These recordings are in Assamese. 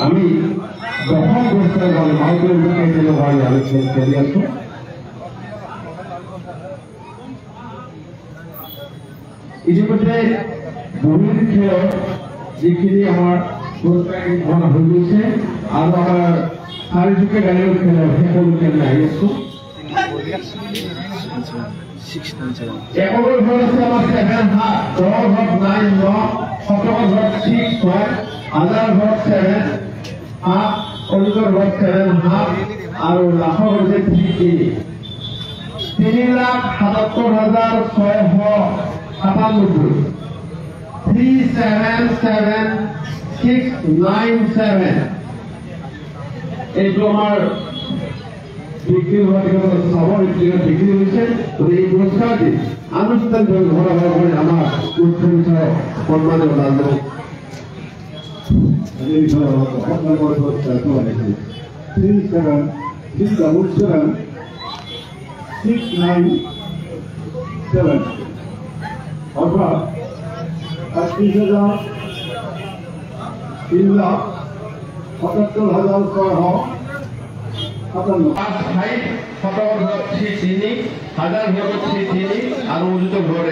আমি যখন বলতে মাইকেল ভাই আমি খেলে আসবো ইতিমধ্যে বহিৰ খেল যিখিনি আমাৰ পুৰস্কাৰ হয়ে গৈছে আৰু আমাৰ চাৰিচুকীয়া গাড়ীৰ খেল সকলো খেল আহি আছো এককৰ ঘৰ আছে আমাৰ 7 হাত 10 ঘৰ 9 9 17 ঘৰ 6 6 হাজাৰ ঘৰ 7 হাত অলিকৰ ঘৰ 7 হাত আৰু লাখৰ ঘৰ 3 3,77,697 377,697 এইটো আমাৰ বিক্রি হওয়া সবার বিক্রি হয়েছে এই পুরস্কারটি আনুষ্ঠানিকভাবে ঘোরা হওয়া করে আমার উৎসাহিত সম্মানে লাগবে 37,697 অথবা 38,3,77,600 হাজার ঘর 3 আর উচিত ঘর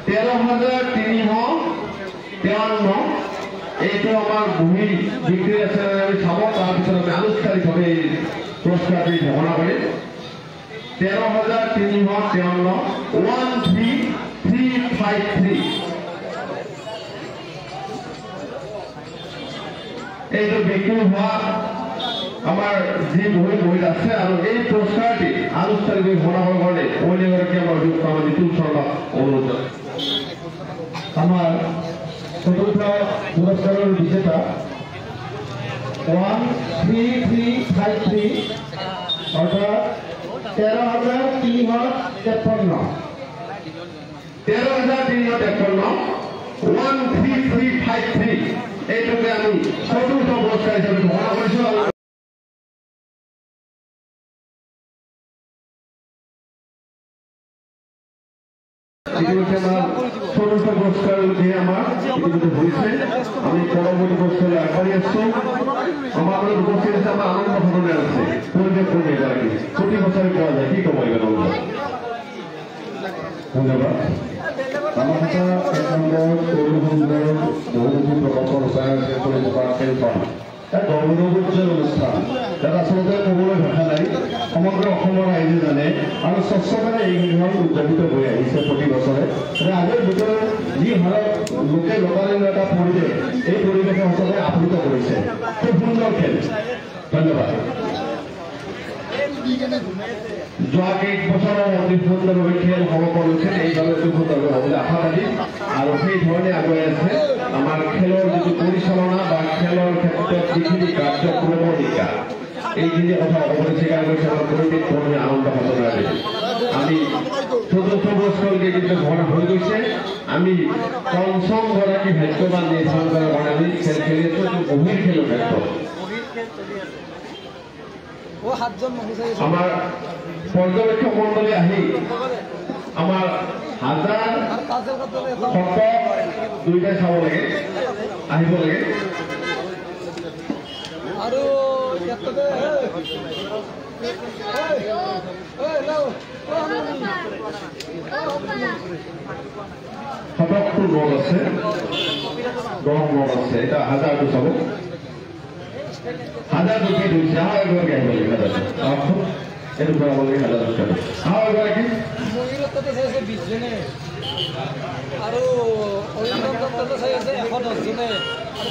13,353 এইটো আমার ভূমি বিক্রি আছে আমি চাব তাৰপিছত আমি আনুষ্ঠানিকভাৱে পুৰস্কাৰটি ঘোষণা কৰিম 13,353 13353 এইটো বিক্রি হওয়া আমার যে বহির আছে আর এই পুরস্কারটি আনুষ্ঠানিক ঘোষণা হওয়ার কারণে অন্যগরকে আমার বিপুল শর্মা অনুরোধ আমার চতুর্থ পুরস্কারের বিজেতা 13353 অর্থাৎ 13,353 13353 এইটোকে আমি চতুর্থ পুরস্কার হিসেবে ঘোষণা করেছি চতুর্থ পুরস্কার দিয়ে আমার ইতিমধ্যে হয়েছে আমি পরবর্তী পুরস্কারে আগবাড়ি আসছি আমার উপস্থিত আছে আমার আনন্দ ভবনে আছে পরিবেশ কর্মী এলাকি প্রতি বছরে পাওয়া যায় কি কমাই গেল ধন্যবাদ আমার কাছে 1 নম্বর তরুণ বহুমুখী প্রকল্প রূপায়ণ খেলখন এক গৌৰৱোজ্জ্বল অনুষ্ঠান তাত আচলতে ক'বলৈ ভাষা নাই সমগ্ৰ অসমৰ ৰাইজে জানে আৰু স্বচ্ছতাৰে এইখন উদযাপিত হৈ আহিছে প্ৰতি বছৰে আজিৰ ভিতৰত যি হাৰত লোকে লগালে এটা পৰিৱেশ এই পৰিৱেশে সঁচাকৈ আপ্লুত কৰিছে খুব সুন্দৰ খেল ধন্যবাদ যোৱা কেইবছৰৰ অতি সুন্দৰভাৱে খেল সমাপন হৈছে এইভাৱে অতি সুন্দৰভাৱে হ'বলৈ আশাবাদী আৰু সেই ধৰণে আগুৱাই আছে আমাৰ খেলৰ যিটো পৰিচালনা বা খেলৰ ক্ষেত্ৰত যিখিনি কাৰ্যক্ৰমণিকা এইখিনি কথা অৱগত স্বীকাৰ কৰিছে আমাৰ পৰিৱেশ কৰ্মী আনন্দ সচেতনাৰে আমি চতুৰ্থ পুৰস্কাৰকে কিন্তু ঘোষণা হৈ গৈছে আমি পঞ্চম গৰাকী ভাগ্যৱান নিৰ্ধাৰণ কৰাৰ কাৰণে আমি খেল খেলি আছো এইটো গভীৰ খেলৰ ক্ষেত্ৰত আমাৰ পৰ্যবেক্ষক মন্ডলী আহি আমাৰ হাজাৰ দুইটাই চাব লাগে আহিব লাগে আৰু শতকটো গল আছে 10 গল আছে এটা হাজাৰটো চাব হাজার দুটি দুইছে আমার একবার গাই বলি হাজার এর উপর বলি হাজার আমার একবার কি মহিলাতে চাইছে 20 জনে আৰু অন্য দপ্তৰতে চাই আছে 110 জনে আৰু